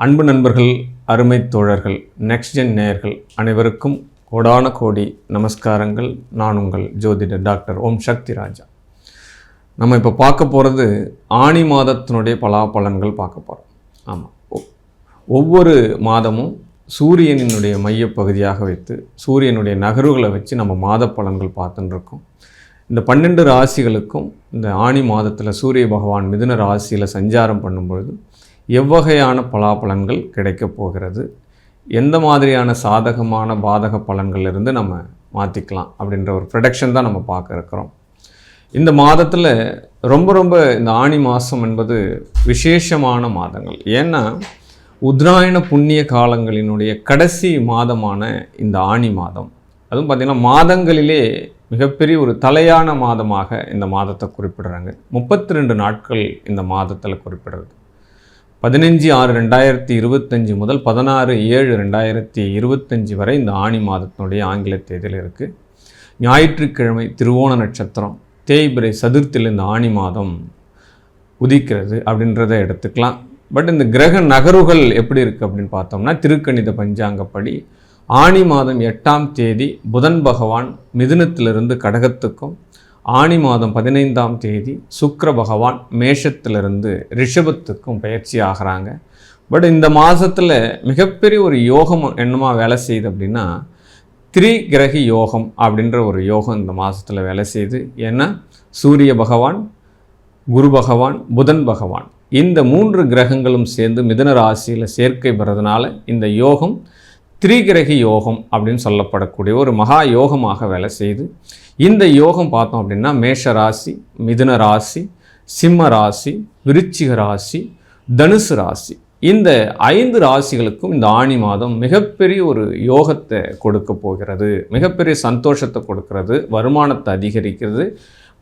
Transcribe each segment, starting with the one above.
அன்பு நண்பர்கள், அருமை தோழர்கள், நெக்ஸ்ட் ஜென் நேயர்கள் அனைவருக்கும் கோடான கோடி நமஸ்காரங்கள். நான் உங்கள் ஜோதிடர் டாக்டர் ஓம் சக்தி ராஜா. நம்ம இப்போ பார்க்க போகிறது ஆணி மாதத்தினுடைய பலாபலன்கள் பார்க்க போகிறோம். ஆமாம், ஒவ்வொரு மாதமும் சூரியனினுடைய மையப்பகுதியாக வைத்து சூரியனுடைய நகர்வுகளை வச்சு நம்ம மாத பலன்கள் பார்த்துன்னு இருக்கோம். இந்த 12 ராசிகளுக்கும் இந்த ஆணி மாதத்தில் சூரிய பகவான் மிதுன ராசியில் சஞ்சாரம் பண்ணும்பொழுது எவ்வகையான பலாபலன்கள் கிடைக்கப் போகிறது, எந்த மாதிரியான சாதகமான பாதக பலன்கள்லேருந்து நம்ம மாற்றிக்கலாம் அப்படின்ற ஒரு ப்ரொடக்ஷன் தான் நம்ம பார்க்க இருக்கிறோம். இந்த மாதத்தில் ரொம்ப இந்த ஆணி மாதம் என்பது விசேஷமான மாதங்கள். ஏன்னா உத்தராயண புண்ணிய காலங்களினுடைய கடைசி மாதமான இந்த ஆணி மாதம், அதுவும் பார்த்திங்கன்னா மாதங்களிலே மிகப்பெரிய ஒரு தலையான மாதமாக இந்த மாதத்தை குறிப்பிடுறாங்க. 32 நாட்கள் இந்த மாதத்தில் குறிப்பிடுறது. 15/6/2025 முதல் 16/7/2025 வரை இந்த ஆணி மாதத்தினுடைய ஆங்கில தேதியில் இருக்குது. ஞாயிற்றுக்கிழமை திருவோண நட்சத்திரம், தேய்பிறை சதுர்த்தியில் இந்த ஆணி மாதம் உதிக்கிறது அப்படின்றத எடுத்துக்கலாம். பட் இந்த கிரக நகர்வுகள் எப்படி இருக்குது அப்படின்னு பார்த்தோம்னா, திருக்கணித பஞ்சாங்கப்படி ஆணி மாதம் 8ஆம் தேதி புதன் பகவான் மிதுனத்திலிருந்து கடகத்துக்கும், ஆணி மாதம் 15ஆம் தேதி சுக்கிர பகவான் மேஷத்திலிருந்து ரிஷபத்துக்கும் பயிற்சி ஆகிறாங்க. பட் இந்த மாதத்தில் மிகப்பெரிய ஒரு யோகம் என்னமா வேலை செய்யுது அப்படின்னா, திரிகிரகி யோகம் அப்படின்ற ஒரு யோகம் இந்த மாதத்தில் வேலை செய்யுது. ஏன்னா சூரிய பகவான், குரு பகவான், புதன் பகவான் இந்த 3 கிரகங்களும் சேர்ந்து மிதுன ராசியில் சேர்க்கை பெறதுனால இந்த யோகம் திரிகிரகி யோகம் அப்படின்னு சொல்லப்படக்கூடிய ஒரு மகா யோகமாக வேலை செய்யுது. இந்த யோகம் பார்த்தோம் அப்படின்னா மேஷ ராசி, மிதுன ராசி, சிம்ம ராசி, விருச்சிக ராசி, தனுசு ராசி இந்த 5 ராசிகளுக்கும் இந்த ஆணி மாதம் மிகப்பெரிய ஒரு யோகத்தை கொடுக்க போகிறது. மிகப்பெரிய சந்தோஷத்தை கொடுக்கிறது, வருமானத்தை அதிகரிக்கிறது,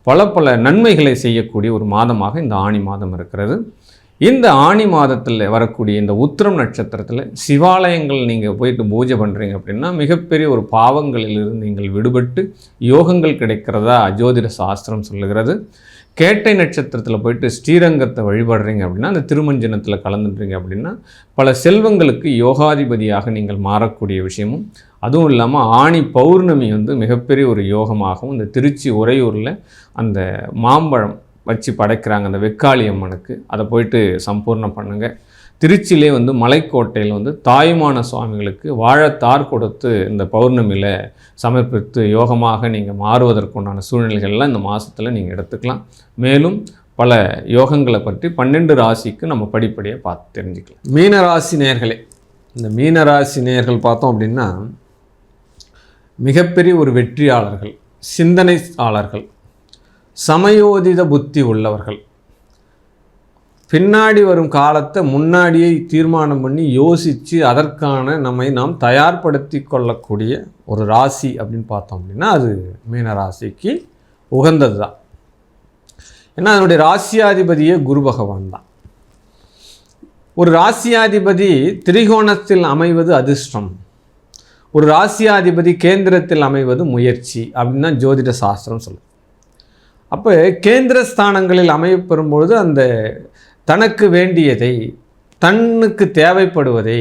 பல நன்மைகளை செய்யக்கூடிய ஒரு மாதமாக இந்த ஆணி மாதம் இருக்கிறது. இந்த ஆணி மாதத்தில் வரக்கூடிய இந்த உத்திரம் நட்சத்திரத்தில் சிவாலயங்கள் நீங்கள் போயிட்டு பூஜை பண்ணுறீங்க அப்படின்னா மிகப்பெரிய ஒரு பாவங்களிலிருந்து நீங்கள் விடுபட்டு யோகங்கள் கிடைக்கிறதா ஜோதிட சாஸ்திரம் சொல்லுகிறது. கேட்டை நட்சத்திரத்தில் போயிட்டு ஸ்ரீரங்கத்தை வழிபடுறீங்க அப்படின்னா, அந்த திருமஞ்சனத்தில் கலந்துடுறீங்க அப்படின்னா பல செல்வங்களுக்கு யோகாதிபதியாக நீங்கள் மாறக்கூடிய விஷயமும், அதுவும் இல்லாமல் ஆணி பௌர்ணமி மிகப்பெரிய ஒரு யோகமாகவும், இந்த திருச்சி உறையூரில் அந்த மாம்பழம் வச்சு படைக்கிறாங்க அந்த வெக்காளி அம்மனுக்கு, அதை போயிட்டு சம்பூர்ணம் பண்ணுங்கள். திருச்சியிலே மலைக்கோட்டையில் தாயுமான சுவாமிகளுக்கு வாழைத்தார் கொடுத்து இந்த பௌர்ணமியில் சமர்ப்பித்து யோகமாக நீங்கள் மாறுவதற்குண்டான சூழ்நிலைகள்லாம் இந்த மாதத்தில் நீங்கள் எடுத்துக்கலாம். மேலும் பல யோகங்களை பற்றி 12 ராசிக்கு நம்ம படிப்படியாக பார்த்து தெரிஞ்சுக்கலாம். மீனராசி நேயர்களே, இந்த மீனராசி நேயர்கள் பார்த்தோம் அப்படின்னா மிகப்பெரிய ஒரு வெற்றியாளர்கள், சிந்தனையாளர்கள், சமயோதித புத்தி உள்ளவர்கள், பின்னாடி வரும் காலத்தை முன்னாடியே தீர்மானம் பண்ணி யோசித்து அதற்கான நாம் தயார்படுத்தி கொள்ளக்கூடிய ஒரு ராசி அப்படின்னு பார்த்தோம் அப்படின்னா அது மீன ராசிக்கு உகந்தது தான். ஏன்னா அதனுடைய ராசியாதிபதியே குரு பகவான் தான். ஒரு ராசியாதிபதி திரிகோணத்தில் அமைவது அதிர்ஷ்டம், ஒரு ராசியாதிபதி கேந்திரத்தில் அமைவது முயற்சி அப்படின்னு தான் ஜோதிட சாஸ்திரம் சொல்லுது. அப்போ கேந்திர ஸ்தானங்களில் அமையப்பெறும்பொழுது அந்த தனக்கு வேண்டியதை, தன்னுக்கு தேவைப்படுவதை,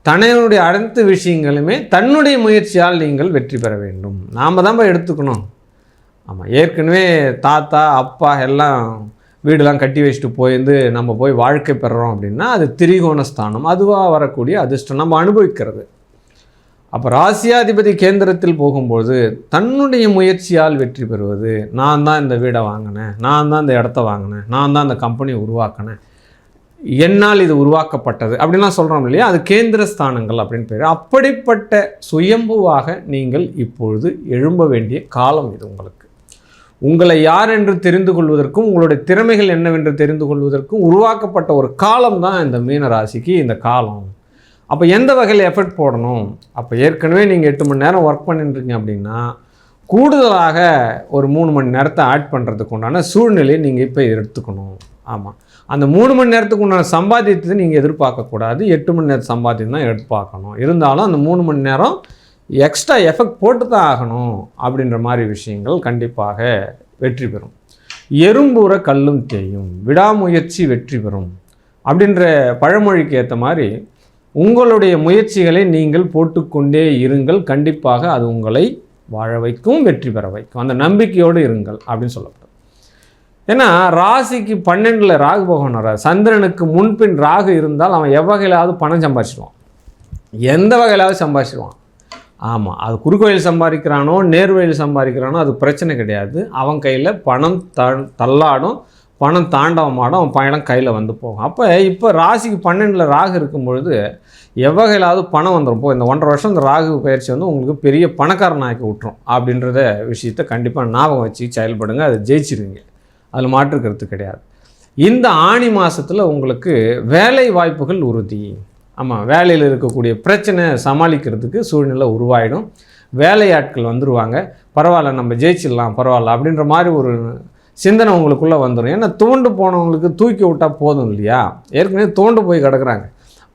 தன்னுடைய அனைத்து விஷயங்களுமே தன்னுடைய முயற்சியால் நீங்கள் வெற்றி பெற வேண்டும். நாம் தான் போய் எடுத்துக்கணும். ஆமாம், ஏற்கனவே தாத்தா அப்பா எல்லாம் வீடெல்லாம் கட்டி வச்சுட்டு போயிருந்து நம்ம போய் வாழ்க்கை பெறுறோம் அப்படின்னா அது திரிகோண ஸ்தானம், அதுவாக வரக்கூடிய அதிர்ஷ்டம் நம்ம அனுபவிக்கிறது. அப்போ ராசியாதிபதி கேந்திரத்தில் போகும்போது தன்னுடைய முயற்சியால் வெற்றி பெறுவது, நான் தான் இந்த வீடை வாங்கினேன், நான் தான் இந்த இடத்த வாங்கினேன், நான் தான் இந்த கம்பெனியை உருவாக்கினேன், என்னால் இது உருவாக்கப்பட்டது அப்படின்லாம் சொல்கிறோம் இல்லையா, அது கேந்திர ஸ்தானங்கள் அப்படின்னு பேர். அப்படிப்பட்ட சுயம்புவாக நீங்கள் இப்பொழுது எழும்ப வேண்டிய காலம் இது. உங்களை யார் என்று தெரிந்து கொள்வதற்கும் உங்களுடைய திறமைகள் என்னவென்று தெரிந்து கொள்வதற்கும் உருவாக்கப்பட்ட ஒரு காலம் தான் இந்த மீன ராசிக்கு இந்த காலம். அப்போ எந்த வகையில் எஃபர்ட் போடணும்? அப்போ ஏற்கனவே நீங்கள் 8 மணி நேரம் ஒர்க் பண்ணிட்டுருங்க அப்படின்னா கூடுதலாக ஒரு 3 மணி நேரத்தை ஆட் பண்ணுறதுக்கு உண்டான சூழ்நிலையை நீங்கள் இப்போ எடுத்துக்கணும். ஆமாம், அந்த 3 மணி நேரத்துக்கு உண்டான சம்பாதியத்தை நீங்கள் எதிர்பார்க்கக்கூடாது, 8 மணி நேரம் சம்பாத்தியம் தான் எதிர்பார்க்கணும். இருந்தாலும் அந்த 3 மணி நேரம் எக்ஸ்ட்ரா எஃபெக்ட் போட்டு தான் ஆகணும் அப்படின்ற மாதிரி விஷயங்கள் கண்டிப்பாக வெற்றி பெறும். எறும்புற கல்லும் தேயும், விடாமுயற்சி வெற்றி பெறும், அப்படின்ற பழமொழிக்கு ஏற்ற மாதிரி உங்களுடைய முயற்சிகளை நீங்கள் போட்டுக்கொண்டே இருங்கள். கண்டிப்பாக அது உங்களை வாழ வைக்கும், வெற்றி பெற வைக்கும். அந்த நம்பிக்கையோடு இருங்கள் அப்படின்னு சொல்லப்படும். ஏன்னா ராசிக்கு 12ல் ராகு பகவான் வர, சந்திரனுக்கு முன்பின் ராகு இருந்தால் அவன் எவ்வகையிலாவது பணம் சம்பாதிச்சிடுவான், எந்த வகையிலாவது சம்பாதிச்சிடுவான். ஆமாம், அது குறுக்கோயில் சம்பாதிக்கிறானோ நேர்வழியில் சம்பாதிக்கிறானோ அது பிரச்சனை கிடையாது. அவன் கையில் பணம் தள்ளாடும், பணம் தாண்டவமாடும், அவன் பணம் கையில் வந்து போகும். அப்போ இப்போ ராசிக்கு 12ல் ராகு இருக்கும் பொழுது எவ்வகையிலாவது பணம் வந்துடும். இந்த 1.5 வருஷம் இந்த ராகு பயிற்சி வந்து உங்களுக்கு பெரிய பணக்காரனாக்கி விட்டுரும் அப்படின்றத விஷயத்தை கண்டிப்பாக ஞாபகம் வச்சு செயல்படுங்க. அதை ஜெயிச்சிருவீங்க, அதில் மாற்றுக்கிறது கிடையாது. இந்த ஆணி மாதத்தில் உங்களுக்கு வேலை வாய்ப்புகள் உறுதி. ஆமாம், வேலையில் இருக்கக்கூடிய பிரச்சனை சமாளிக்கிறதுக்கு சூழ்நிலை உருவாயிடும். வேலையாட்கள் வந்துடுவாங்க, பரவாயில்ல நம்ம ஜெயிச்சிடலாம் பரவாயில்ல அப்படின்ற மாதிரி ஒரு சிந்தனை உங்களுக்குள்ளே வந்துடும். ஏன்னா தோண்டு போனவங்களுக்கு தூக்கி விட்டால் போதும் இல்லையா, ஏற்கனவே தோண்டு போய் கிடக்குறாங்க,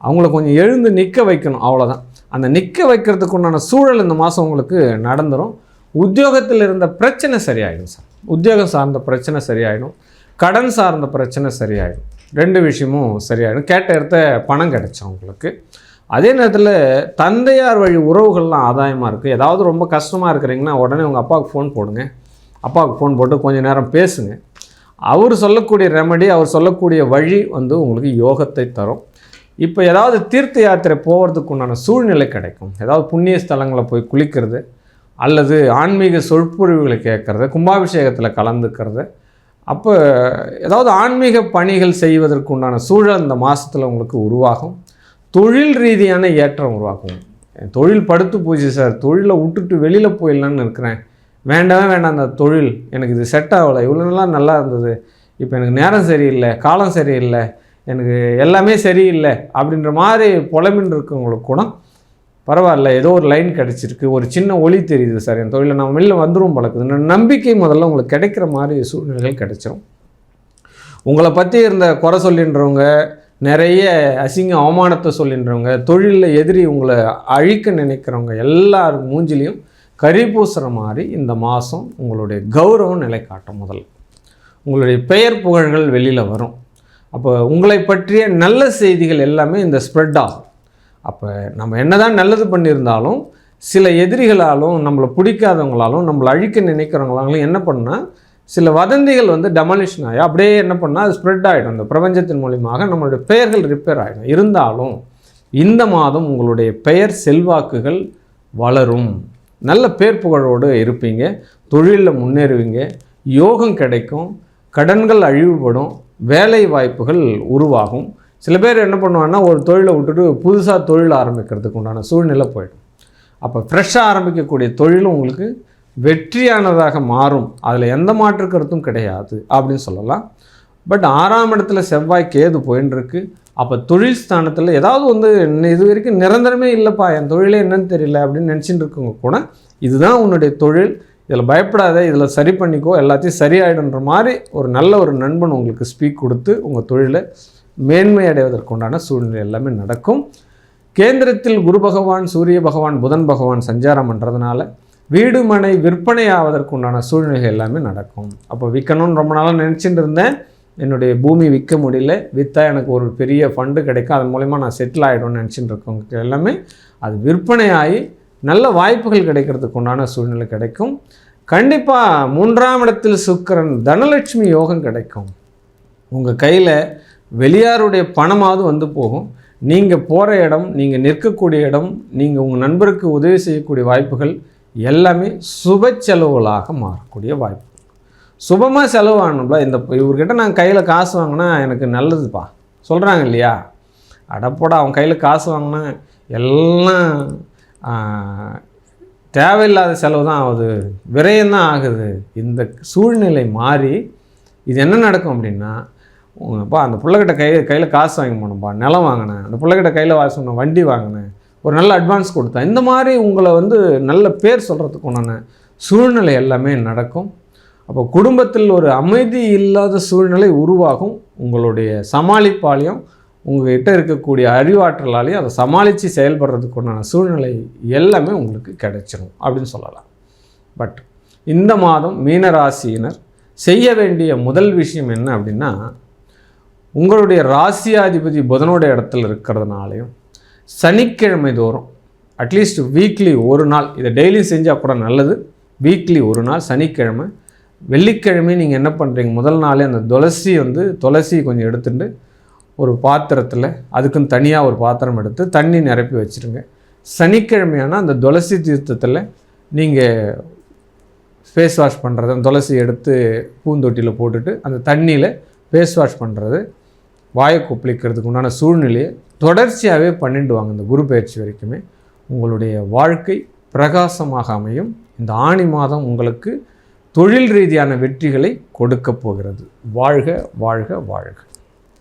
அவங்கள கொஞ்சம் எழுந்து நிற்க வைக்கணும், அவ்வளோதான். அந்த நிற்க வைக்கிறதுக்கு உண்டான சூழல் இந்த மாதம் உங்களுக்கு நடந்துடும். உத்தியோகத்தில் இருந்த பிரச்சனை சரியாயிடும் சார், உத்தியோகம் சார்ந்த பிரச்சனை சரியாயிடும், கடன் சார்ந்த பிரச்சனை சரியாயிடும், 2 விஷயமும் சரியாயிடும். கேட்ட இடத்த பணம் கிடைச்சோம் உங்களுக்கு. அதே நேரத்தில் தந்தையார் வழி உறவுகள்லாம் ஆதாயமாக இருக்குது. ஏதாவது ரொம்ப கஷ்டமாக இருக்கிறீங்கன்னா உடனே உங்கள் அப்பாவுக்கு ஃபோன் போடுங்க, அப்பாவுக்கு ஃபோன் போட்டு கொஞ்சம் நேரம் பேசுங்க. அவர் சொல்லக்கூடிய ரெமடி, அவர் சொல்லக்கூடிய வழி வந்து உங்களுக்கு யோகத்தை தரும். இப்போ ஏதாவது தீர்த்த யாத்திரை போகிறதுக்கு உண்டான சூழ்நிலை கிடைக்கும். ஏதாவது புண்ணிய ஸ்தலங்களை போய் குளிக்கிறது, அல்லது ஆன்மீக சொற்பொழிவுகளை கேட்குறது, கும்பாபிஷேகத்தில் கலந்துக்கிறது, அப்போ ஏதாவது ஆன்மீக பணிகள் செய்வதற்கு உண்டான சூழல் இந்த மாதத்தில் உங்களுக்கு உருவாகும். தொழில் ரீதியான ஏற்றம் உருவாகும். தொழில் படுத்து போச்சு சார், தொழிலை விட்டுட்டு வெளியில் போயிடலான்னு இருக்கிறேன், வேண்டாம் அந்த தொழில் எனக்கு இது செட் ஆகலை, இவ்வளோ நாளாக நல்லா இருந்தது, இப்போ எனக்கு நேரம் சரியில்லை, காலம் சரியில்லை, எனக்கு எல்லாமே சரியில்லை அப்படின்ற மாதிரி புலமின் இருக்கவங்களுக்கு கூட பரவாயில்ல, ஏதோ ஒரு லைன் கிடச்சிருக்கு, ஒரு சின்ன ஒளி தெரியுது சார், என் தொழிலை நம்ம வெளில வந்துடும் பழக்குது, நம்பிக்கை முதல்ல உங்களுக்கு கிடைக்கிற மாதிரி சூழ்நிலைகள் கிடைச்சிடும். உங்களை பற்றி இருந்த குறை சொல்லின்றவங்க, நிறைய அசிங்க அவமானத்தை சொல்லின்றவங்க, தொழிலில் எதிரி உங்களை அழிக்க நினைக்கிறவங்க எல்லார் மூஞ்சிலையும் கறி பூசுகிற மாதிரி இந்த மாதம் உங்களுடைய கௌரவம் நிலை காட்டும். முதல்ல உங்களுடைய பெயர் புகழ்கள் வெளியில் வரும். அப்போ உங்களை பற்றிய நல்ல செய்திகள் எல்லாமே இந்த ஸ்ப்ரெட் ஆகும். அப்போ நம்ம என்ன தான் நல்லது பண்ணியிருந்தாலும் சில எதிரிகளாலும் நம்மளை பிடிக்காதவங்களாலும் நம்மளை அழிக்க நினைக்கிறவங்களாலும் என்ன பண்ணால் சில வதந்திகள் வந்து டெமாலிஷன் ஆகி அப்படியே என்ன பண்ணால் அது ஸ்ப்ரெட் ஆகிடும். இந்த பிரபஞ்சத்தின் மூலியமாக நம்மளுடைய பெயர்கள் ரிப்பேர் ஆகிடும். இருந்தாலும் இந்த மாதம் உங்களுடைய பெயர் செல்வாக்குகள் வளரும், நல்ல பேர் புகழோடு இருப்பீங்க, தொழிலில் முன்னேறுவீங்க, யோகம் கிடைக்கும், கடன்கள் அழிவுபடும், வேலை வாய்ப்புகள் உருவாகும். சில பேர் என்ன பண்ணுவாங்கன்னா ஒரு தொழிலை விட்டுட்டு புதுசாக தொழில் ஆரம்பிக்கிறதுக்கு உண்டான சூழ்நிலை போயிடும். அப்போ ஃப்ரெஷ்ஷாக ஆரம்பிக்கக்கூடிய தொழிலும் உங்களுக்கு வெற்றியானதாக மாறும், அதில் எந்த மாற்று கருத்தும் கிடையாது அப்படின்னு சொல்லலாம். பட் 6ஆம் இடத்துல செவ்வாய் கேது போயின்னு இருக்கு. அப்போ தொழில் ஸ்தானத்தில் ஏதாவது வந்து இது வரைக்கும் நிரந்தரமே இல்லைப்பா, என் தொழிலே என்னன்னு தெரியல அப்படின்னு நினச்சிட்டு இருக்கவங்க கூட இதுதான் உன்னுடைய தொழில், இதில் பயப்படாத, இதில் சரி பண்ணிக்கோ, எல்லாத்தையும் சரியாயிடுன்ற மாதிரி ஒரு நல்ல ஒரு நண்பன் உங்களுக்கு ஸ்பீக் கொடுத்து உங்கள் தொழிலை மேன்மை அடைவதற்குண்டான சூழ்நிலை எல்லாமே நடக்கும். கேந்திரத்தில் குரு பகவான், சூரிய பகவான், புதன் பகவான் சஞ்சாரம் பண்ணுறதுனால வீடு மனை விற்பனை ஆவதற்குண்டான சூழ்நிலை எல்லாமே நடக்கும். அப்போ விற்கணும்னு ரொம்ப நாளாக நினச்சிட்டு இருந்தேன், என்னுடைய பூமி விற்க முடியல, விற்றா எனக்கு ஒரு பெரிய ஃபண்டு கிடைக்கும், அதன் மூலிமா நான் செட்டில் ஆகிடும்னு நினச்சிட்டு இருக்கவங்களுக்கு எல்லாமே அது விற்பனை ஆகி நல்ல வாய்ப்புகள் கிடைக்கிறதுக்கு உண்டான சூழ்நிலை கிடைக்கும். கண்டிப்பாக 3ஆம் இடத்தில் சுக்கிரன், தனலட்சுமி யோகம் கிடைக்கும். உங்கள் கையில் வெளியாருடைய பணமாவது வந்து போகும். நீங்கள் போகிற இடம், நீங்கள் நிற்கக்கூடிய இடம், நீங்கள் உங்கள் நண்பருக்கு உதவி செய்யக்கூடிய வாய்ப்புகள் எல்லாமே சுப செலவுகளாக மாறக்கூடிய வாய்ப்பு. சுபமாக செலவாகணும்ல, இந்த இவர்கிட்ட நான் கையில் காசு வாங்கினா எனக்கு நல்லதுப்பா சொல்கிறாங்க இல்லையா, அடப்போட அவன் கையில் காசு வாங்கினா எல்லாம் தேவையில்லாத செலவு தான் ஆகுது, விரயம்தான் ஆகுது. இந்த சூழ்நிலை மாறி இது என்ன நடக்கும் அப்படின்னா, உங்கப்பா அந்த பிள்ளைகிட்ட கையில் காசு வாங்கி போனப்பா, நிலம் வாங்கினேன், அந்த பிள்ளைகிட்ட கையில் வாசி சொன்ன வண்டி வாங்கினேன், ஒரு நல்ல அட்வான்ஸ் கொடுத்தேன், இந்த மாதிரி உங்களை வந்து நல்ல பேர் சொல்கிறதுக்கு உண்டான சூழ்நிலை எல்லாமே நடக்கும். அப்போ குடும்பத்தில் ஒரு அமைதி இல்லாத சூழ்நிலை உருவாகும். உங்களுடைய சமாளிப்பாலையும் உங்கள்கிட்ட இருக்கக்கூடிய அறிவாற்றலாலையும் அதை சமாளித்து செயல்படுறதுக்கு உண்டான சூழ்நிலை எல்லாமே உங்களுக்கு கிடைச்சிடும் அப்படின்னு சொல்லலாம். பட் இந்த மாதம் மீனராசியினர் செய்ய வேண்டிய முதல் விஷயம் என்ன அப்படின்னா, உங்களுடைய ராசியாதிபதி புதனோட இடத்துல இருக்கிறதுனாலையும் சனிக்கிழமை தோறும் அட்லீஸ்ட் வீக்லி ஒரு நாள், இதை டெய்லி செஞ்சால் கூட நல்லது, வீக்லி ஒரு நாள் சனிக்கிழமை வெள்ளிக்கிழமை நீங்கள் என்ன பண்ணுறீங்க, முதல் நாளே அந்த துளசி கொஞ்சம் எடுத்துட்டு ஒரு பாத்திரத்தில், அதுக்குன்னு தனியாக ஒரு பாத்திரம் எடுத்து தண்ணி நிரப்பி வச்சுருங்க. சனிக்கிழமையான அந்த துளசி தீர்த்தத்தில் நீங்கள் ஃபேஸ் வாஷ் பண்ணுறது, அந்த துளசி எடுத்து பூந்தொட்டியில் போட்டுட்டு அந்த தண்ணியில் ஃபேஸ் வாஷ் பண்ணுறது, வாயை கொப்பளிக்கிறதுக்கு உண்டான சூழ்நிலையை தொடர்ச்சியாகவே பண்ணிட்டு வாங்க. இந்த குரு பயிற்சி வரைக்குமே உங்களுடைய வாழ்க்கை பிரகாசமாக அமையும். இந்த ஆணி மாதம் உங்களுக்கு தொழில் ரீதியான வெற்றிகளை கொடுக்க போகிறது. வாழ்க வாழ்க வாழ்க.